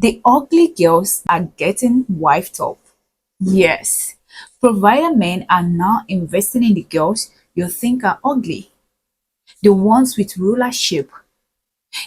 The ugly girls are getting wiped up. Yes, provider men are now investing in the girls you think are ugly. The ones with rulership.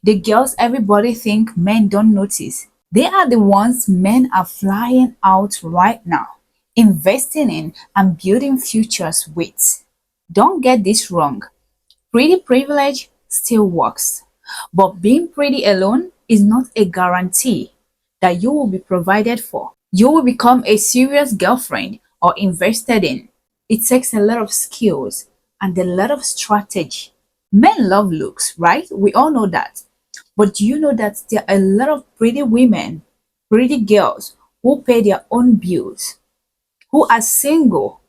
The girls everybody think men don't notice. They are the ones men are flying out right now, investing in and building futures with. Don't get this wrong. Pretty privilege still works. But being pretty alone is not a guarantee that you will be provided for. You will become a serious girlfriend or invested in. It takes a lot of skills and a lot of strategy. Men love looks, right? We all know that. But do you know that there are a lot of pretty women, pretty girls who pay their own bills, who are single,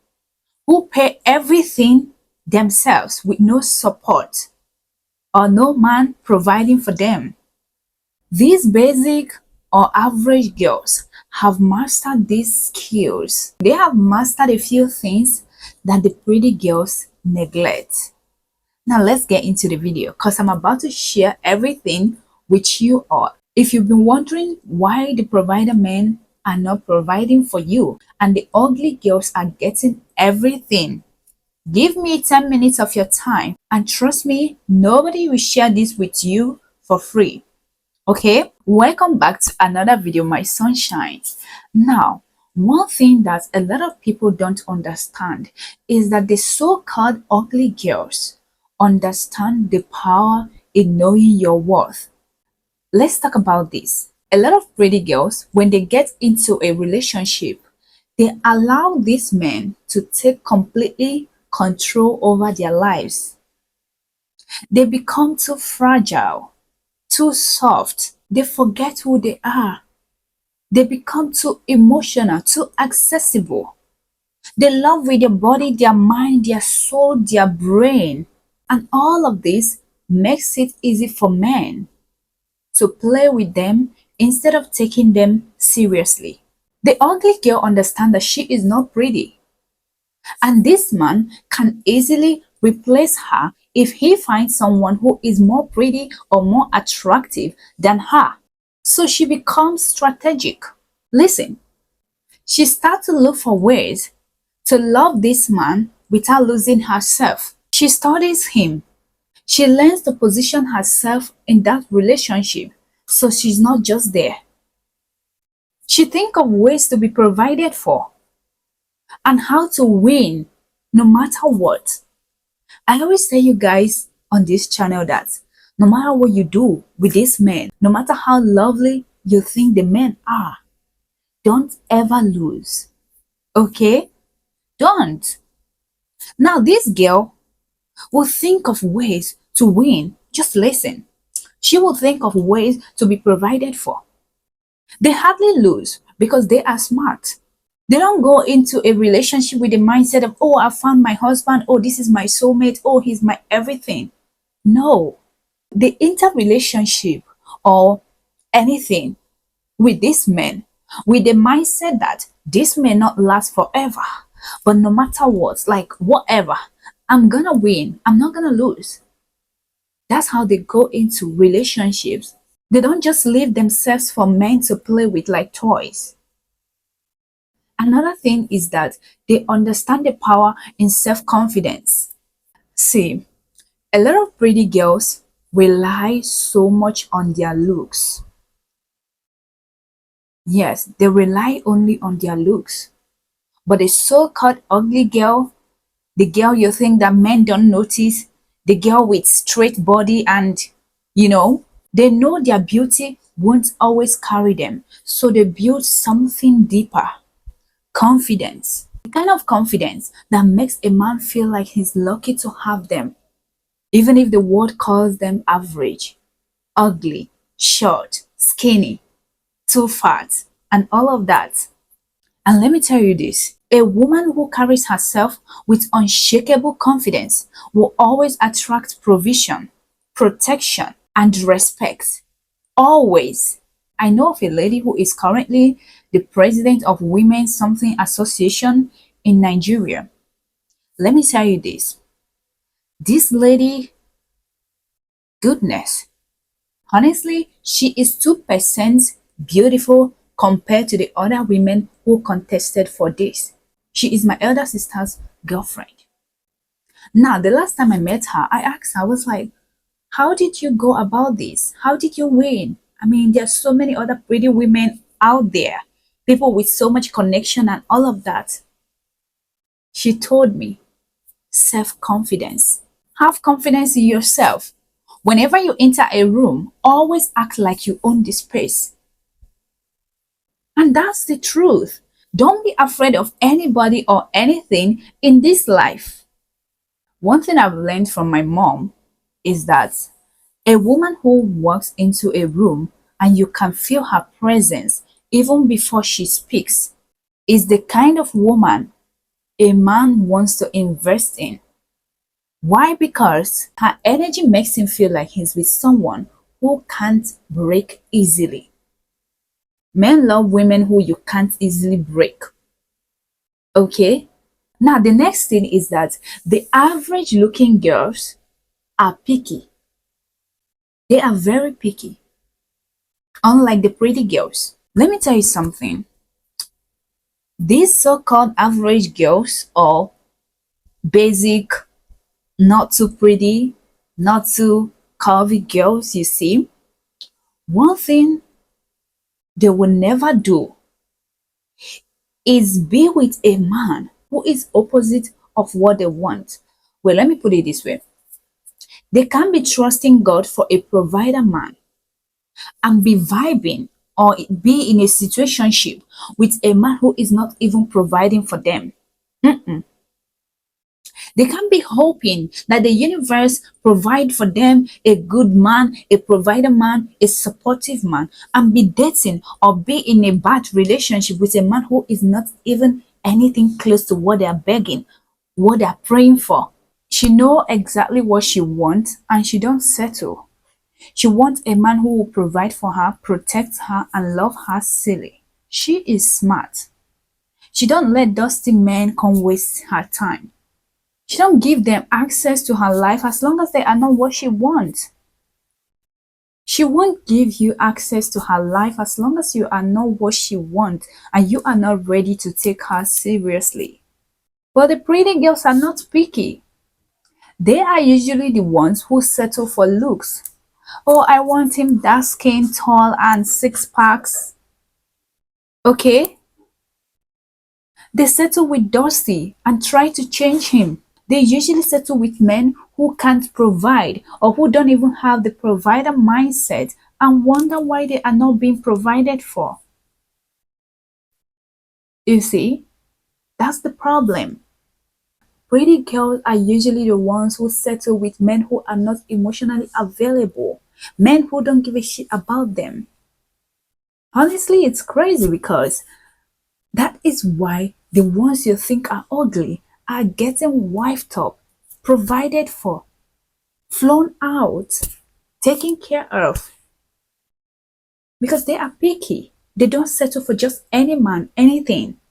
who pay everything themselves with no support or no man providing for them? These basic or average girls have mastered these skills. They have mastered a few things that the pretty girls neglect. Now let's get into the video because I'm about to share everything with you all. If you've been wondering why the provider men are not providing for you and the ugly girls are getting everything, give me 10 minutes of your time and trust me, nobody will share this with you for free. Okay, welcome back to another video, my sunshines. Now, one thing that a lot of people don't understand is that the so-called ugly girls understand the power in knowing your worth. Let's talk about this. A lot of pretty girls, when they get into a relationship, they allow these men to take completely control over their lives. They become too fragile, too soft. They forget who they are. They become too emotional, too accessible. They love with their body, their mind, their soul, their brain. And all of this makes it easy for men to play with them instead of taking them seriously. The ugly girl understands that she is not pretty. And this man can easily replace her if he finds someone who is more pretty or more attractive than her. So she becomes strategic. Listen, she starts to look for ways to love this man without losing herself. She studies him. She learns to position herself in that relationship so she's not just there. She thinks of ways to be provided for and how to win no matter what. I always tell you guys on this channel that no matter what you do with this man, no matter how lovely you think the men are, don't ever lose. Okay? Don't. Now, this girl will think of ways to win. Just listen. She will think of ways to be provided for. They hardly lose because they are smart. They don't go into a relationship with the mindset of, oh, I found my husband. Oh, this is my soulmate. Oh, he's my everything. No. They enter relationship or anything with this man with the mindset that this may not last forever. But no matter what, like whatever, I'm gonna win. I'm not gonna lose. That's how they go into relationships. They don't just leave themselves for men to play with like toys. Another thing is that they understand the power in self-confidence. See, a lot of pretty girls rely so much on their looks. Yes, they rely only on their looks. But the so-called ugly girl, the girl you think that men don't notice, the girl with straight body and, they know their beauty won't always carry them. So they build something deeper. Confidence. The kind of confidence that makes a man feel like he's lucky to have them. Even if the world calls them average, ugly, short, skinny, too fat, and all of that. And let me tell you this, a woman who carries herself with unshakable confidence will always attract provision, protection, and respect. Always. I know of a lady who is currently the president of Women Something Association in Nigeria. Let me tell you this. This lady, goodness, honestly, she is 2% beautiful compared to the other women who contested for this. She is my elder sister's girlfriend. Now, the last time I met her, I asked her, I was like, how did you go about this? How did you win? I mean, there's so many other pretty women out there, people with so much connection and all of that. She told me, self-confidence. Have confidence in yourself. Whenever you enter a room, always act like you own the space. And that's the truth. Don't be afraid of anybody or anything in this life. One thing I've learned from my mom is that a woman who walks into a room and you can feel her presence even before she speaks is the kind of woman a man wants to invest in. Why? Because her energy makes him feel like he's with someone who can't break easily. Men love women who you can't easily break. Okay? Now, the next thing is that the average looking girls are picky. They are very picky. Unlike the pretty girls. Let me tell you something. These so-called average girls or basic, not too pretty, not too curvy girls, you see, one thing they will never do is be with a man who is opposite of what they want. Well, let me put it this way. They can't be trusting God for a provider man and be vibing or be in a situationship with a man who is not even providing for them. They can't be hoping that the universe provide for them a good man, a provider man, a supportive man, and be dating or be in a bad relationship with a man who is not even anything close to what they are begging, what they are praying for. She know exactly what she wants and she don't settle. She wants a man who will provide for her, protect her, and love her silly. She is smart. She don't let dusty men come waste her time. She don't give them access to her life as long as they are not what she wants. She won't give you access to her life as long as you are not what she wants and you are not ready to take her seriously. But the pretty girls are not picky. They are usually the ones who settle for looks. Oh, I want him dark skin, tall, and six packs. Okay? They settle with Dusty and try to change him. They usually settle with men who can't provide or who don't even have the provider mindset and wonder why they are not being provided for. You see, that's the problem. Pretty girls are usually the ones who settle with men who are not emotionally available, men who don't give a shit about them. Honestly, it's crazy because that is why the ones you think are ugly are getting wifed up, provided for, flown out, taken care of. Because they are picky. They don't settle for just any man, anything.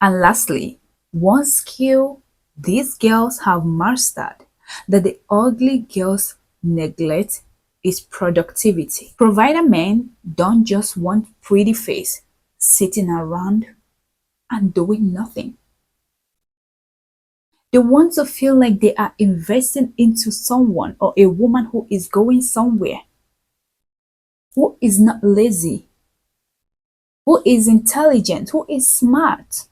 And lastly, one skill these girls have mastered that the ugly girls neglect is productivity. Provider men don't just want pretty face sitting around and doing nothing. They want to feel like they are investing into someone or a woman who is going somewhere, who is not lazy, who is intelligent, who is smart,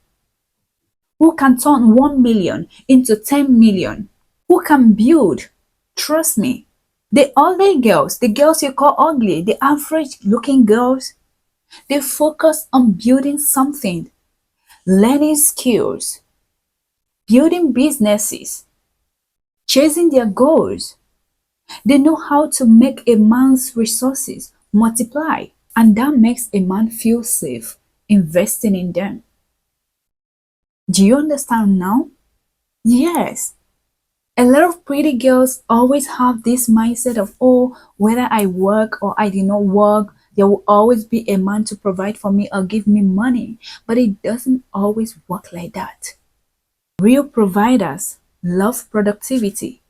who can turn 1 million into 10 million, who can build. Trust me, the ugly girls, the girls you call ugly, the average looking girls, they focus on building something, learning skills, building businesses, chasing their goals. They know how to make a man's resources multiply, and that makes a man feel safe investing in them. Do you understand now? Yes. A lot of pretty girls always have this mindset of, oh, whether I work or I did not work, there will always be a man to provide for me or give me money. But it doesn't always work like that. Real providers love productivity.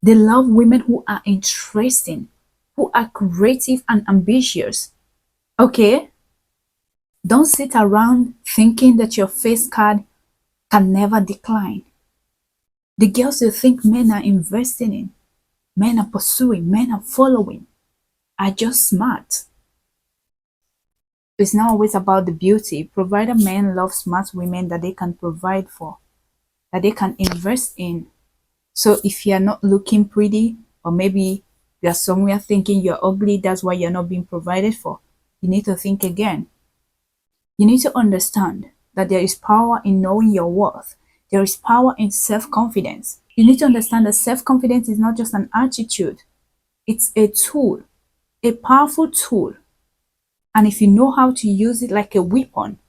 They love women who are interesting, who are creative and ambitious. Okay? Don't sit around thinking that your face card can never decline. The girls you think men are investing in, men are pursuing, men are following, are just smart. It's not always about the beauty. Provider men love smart women that they can provide for, that they can invest in. So if you're not looking pretty, or maybe you're somewhere thinking you're ugly, that's why you're not being provided for, you need to think again. You need to understand that there is power in knowing your worth. There is power in self confidence. You need to understand that self confidence is not just an attitude, it's a tool, a powerful tool. And if you know how to use it like a weapon,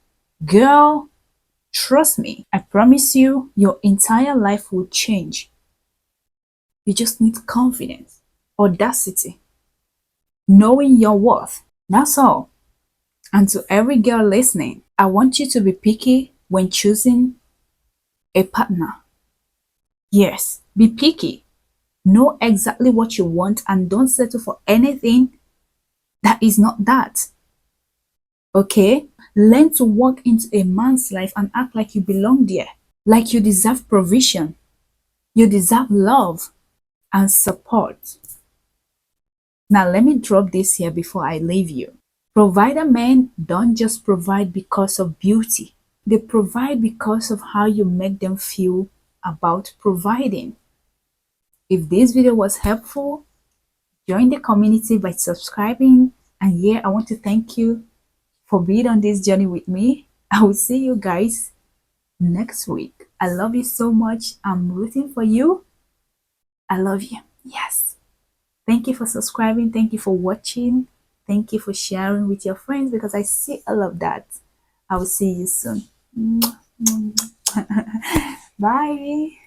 girl, trust me, I promise you, your entire life will change. You just need confidence, audacity, knowing your worth. That's all. And to every girl listening, I want you to be picky when choosing a partner. Yes, be picky. Know exactly what you want and don't settle for anything that is not that. Okay? Learn to walk into a man's life and act like you belong there, like you deserve provision, you deserve love and support. Now, let me drop this here before I leave you. Provider men don't just provide because of beauty, they provide because of how you make them feel about providing. If this video was helpful, join the community by subscribing. And yeah, I want to thank you for being on this journey with me. I will see you guys next week. I love you so much. I'm rooting for you. I love you. Yes. Thank you for subscribing. Thank you for watching. Thank you for sharing with your friends because I see all of that. I will see you soon. Bye.